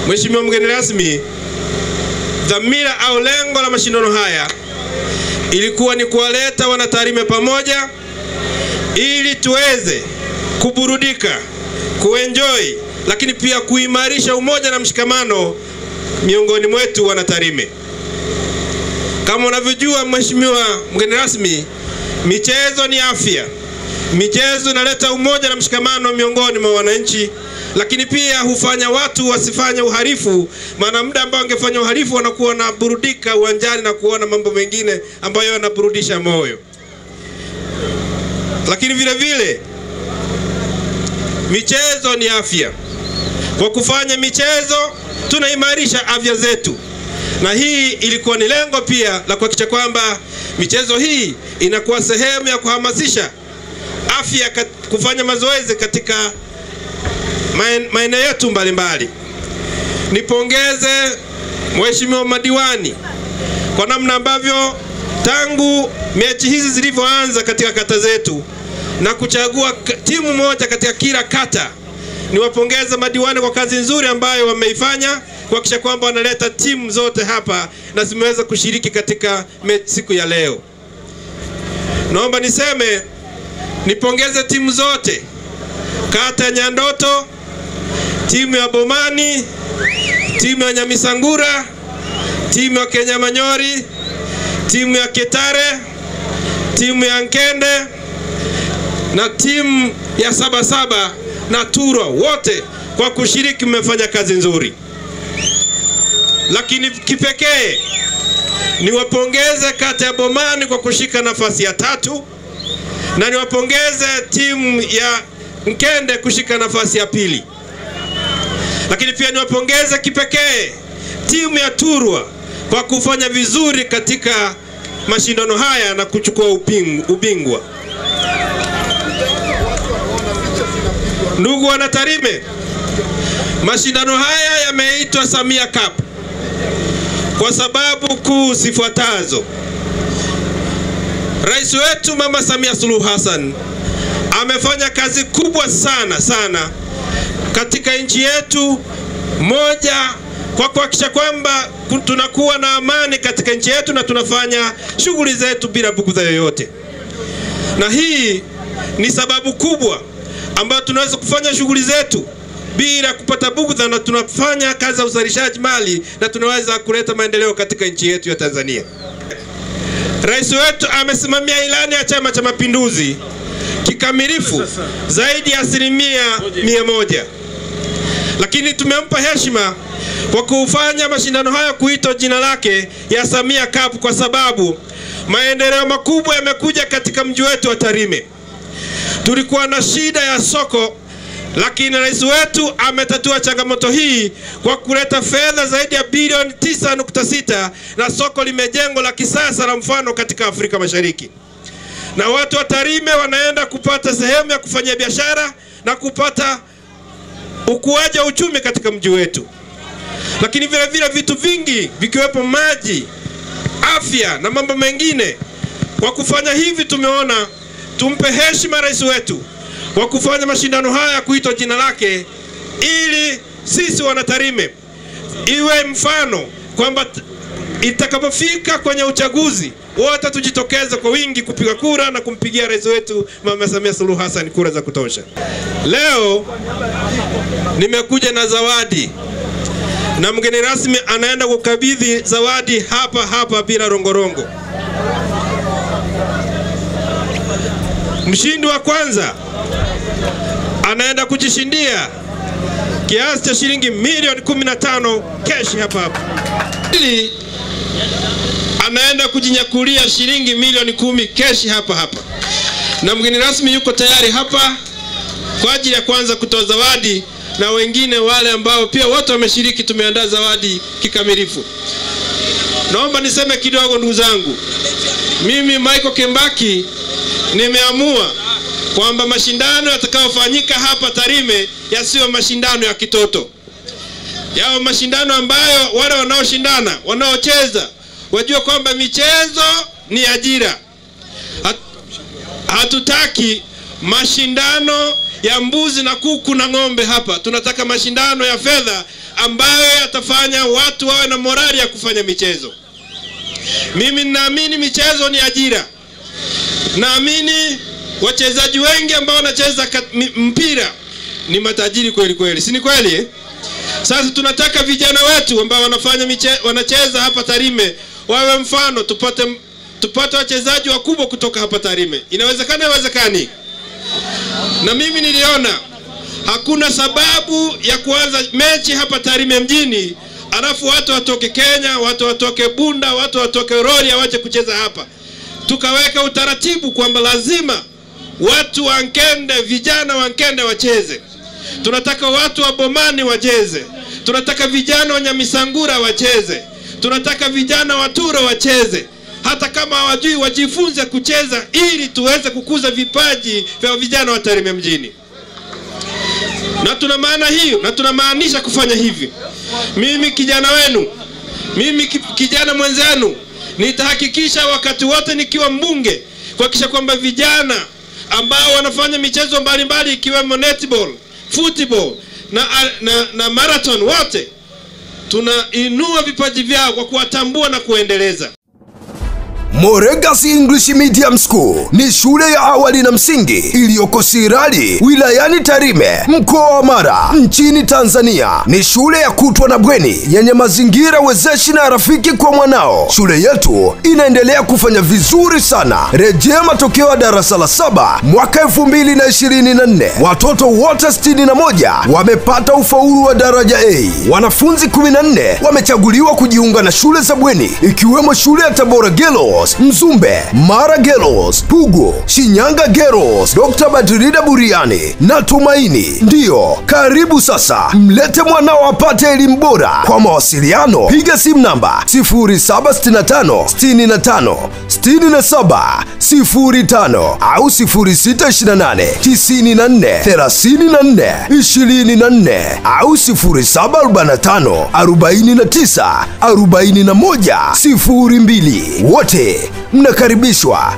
Mheshimiwa mgeni rasmi, dhamira au lengo la mashindano haya ilikuwa ni kuwaleta wanatarime pamoja ili tuweze kuburudika, kuenjoy, lakini pia kuimarisha umoja na mshikamano miongoni mwetu wanatarime. Kama unavyojua Mheshimiwa mgeni rasmi, michezo ni afya. Michezo inaleta umoja na mshikamano miongoni mwa wananchi, lakini pia hufanya watu wasifanye uhalifu, maana muda ambao wangefanya uhalifu wanakuwa na burudika uwanjani na kuona mambo mengine ambayo yanaburudisha moyo. Lakini vile vile michezo ni afya. Kwa kufanya michezo tunaimarisha afya zetu. Na hii ilikuwa ni lengo pia la kuhakikisha kwamba michezo hii inakuwa sehemu ya kuhamasisha afya, kufanya mazoezi katika maeneo yetu mbalimbali. Nipongeze Mheshimiwa madiwani kwa namna ambavyo tangu mechi hizi zilivyoanza katika kata zetu na kuchagua timu moja katika kila kata. Niwapongeze madiwani kwa kazi nzuri ambayo wameifanya kuhakikisha kwamba wanaleta timu zote hapa na zimeweza kushiriki katika siku ya leo. Naomba niseme nipongeze timu zote, kata ya Nyandoto, timu ya Bomani, timu ya Nyamisangura, timu ya Kenyamanyori, timu ya Ketare, timu ya Nkende na timu ya Sabasaba na Turwa, wote kwa kushiriki mmefanya kazi nzuri. Lakini kipekee niwapongeze kata ya Bomani kwa kushika nafasi ya 3, na niwapongeze timu ya Nkende kushika nafasi ya 2. Lakini pia niwapongeze kipekee timu ya Turwa kwa kufanya vizuri katika mashindano haya na kuchukua ubingwa. Ndugu wanatarime, mashindano haya yameitwa Samia Cup kwa sababu kuu zifuatazo. Rais wetu Mama Samia Suluhu Hassan amefanya kazi kubwa sana katika nchi yetu, moja kwa kuhakikisha kwamba tunakuwa na amani katika nchi yetu na tunafanya shughuli zetu bila bughudha yoyote. Na hii ni sababu kubwa ambayo tunaweza kufanya shughuli zetu bila kupata bughudha, na tunafanya kazi za uzalishaji mali na tunaweza kuleta maendeleo katika nchi yetu ya Tanzania. Rais wetu amesimamia ilani ya Chama cha Mapinduzi kikamilifu zaidi ya 100%. Lakini tumempa heshima kwa kufanya mashindano haya kuitwa jina lake ya Samia Cup kwa sababu maendeleo makubwa yamekuja katika mji wetu wa Tarime. Tulikuwa na shida ya soko, lakini rais wetu ametatua changamoto hii kwa kuleta fedha zaidi ya bilioni 9.6 na soko limejengwa la kisasa la mfano katika Afrika Mashariki. Na watu wa Tarime wanaenda kupata sehemu ya kufanya biashara na kupata ukuaji wa uchumi katika mji wetu. Lakini vile vile vitu vingi vikiwepo maji, afya na mambo mengine. Kwa kufanya hivi tumeona tumpe heshima rais wetu kwa kufanya mashindano haya kuitwa jina lake, ili sisi wanatarime iwe mfano kwamba itakapofika kwenye uchaguzi wote tujitokeze kwa wingi kupiga kura na kumpigia rais wetu Mama Samia Suluhu Hassan kura za kutosha. Leo nimekuja na zawadi na mgeni rasmi anaenda kukabidhi zawadi hapa bila rongorongo. Mshindi wa kwanza anaenda kujishindia kiasi cha shilingi milioni 15 cash hapa. Ili anaenda kujinyakulia shilingi milioni 10 cash hapa. Na mgeni rasmi yuko tayari hapa kwa ajili ya kwanza kutoa zawadi, na wengine wale ambao pia wote wameshiriki tumeandaa zawadi kikamilifu. Naomba niseme kidogo ndugu zangu. Mimi Michael Kembaki nimeamua kwamba mashindano yatakayofanyika hapa Tarime yasiyo mashindano ya kitoto. Yao mashindano ambayo wale wanaoshindana, wanaocheza wajue kwamba michezo ni ajira. Hatutaki mashindano ya mbuzi na kuku na ng'ombe hapa. Tunataka mashindano ya fedha ambayo yatafanya watu wawe na morali ya kufanya michezo. Mimi naamini michezo ni ajira. Naamini wachezaji wengi ambao wanacheza mpira ni matajiri kweli kweli. Si ni kweli? Sasa tunataka vijana wetu ambao wanacheza hapa Tarime wawe mfano, tupate wachezaji wakubwa kutoka hapa Tarime. Inawezekana, haiwezekani? Na mimi niliona hakuna sababu ya kuanza mechi hapa Tarime mjini alafu watu watoke Kenya, watu watoke Bunda, watu watoke Rorya waje kucheza hapa. Tukaweka utaratibu kwamba lazima watu wa Nkende, vijana wa Nkende wacheze. Tunataka watu wa Bomani wacheze. Tunataka vijana wa Nyamisangura wacheze. Tunataka vijana wa Turo wacheze. Hata kama hawajui wajifunze kucheza ili tuweze kukuza vipaji vya vijana wa Tarime mjini. Na tuna maana hiyo, na tunamaanisha kufanya hivi. Mimi kijana wenu, mimi kijana mwenzenu, nitahakikisha wakati wote nikiwa mbunge kuhakikisha kwamba vijana ambao wanafanya michezo mbalimbali ikiwemo netball, football na marathon, wote tunainua vipaji vyao kwa kuwatambua na kuendeleza. Moregas English Medium School ni shule ya awali na msingi iliyoko Sirari, wilayani Tarime, mkoa wa Mara, nchini Tanzania. Ni shule ya kutwa na bweni yenye mazingira wezeshi na rafiki kwa mwanao. Shule yetu inaendelea kufanya vizuri sana. Rejea matokeo ya darasa la 7 mwaka 2024. Watoto wote 61 wamepata ufaulu wa daraja A. Wanafunzi 14 wamechaguliwa kujiunga na shule za bweni ikiwemo shule ya Tabora Girls, Mzumbe, Mara Girls, Pugu, Shinyanga Girls, Dr. Badrida Buriani na Tumaini. Ndiyo, karibu sasa, mlete mwanao apate elimu bora. Kwa mawasiliano, piga simu namba 0765 65 67 05 au 0628 94 34 24 au 0745 49 41 02. Wote mnakaribishwa.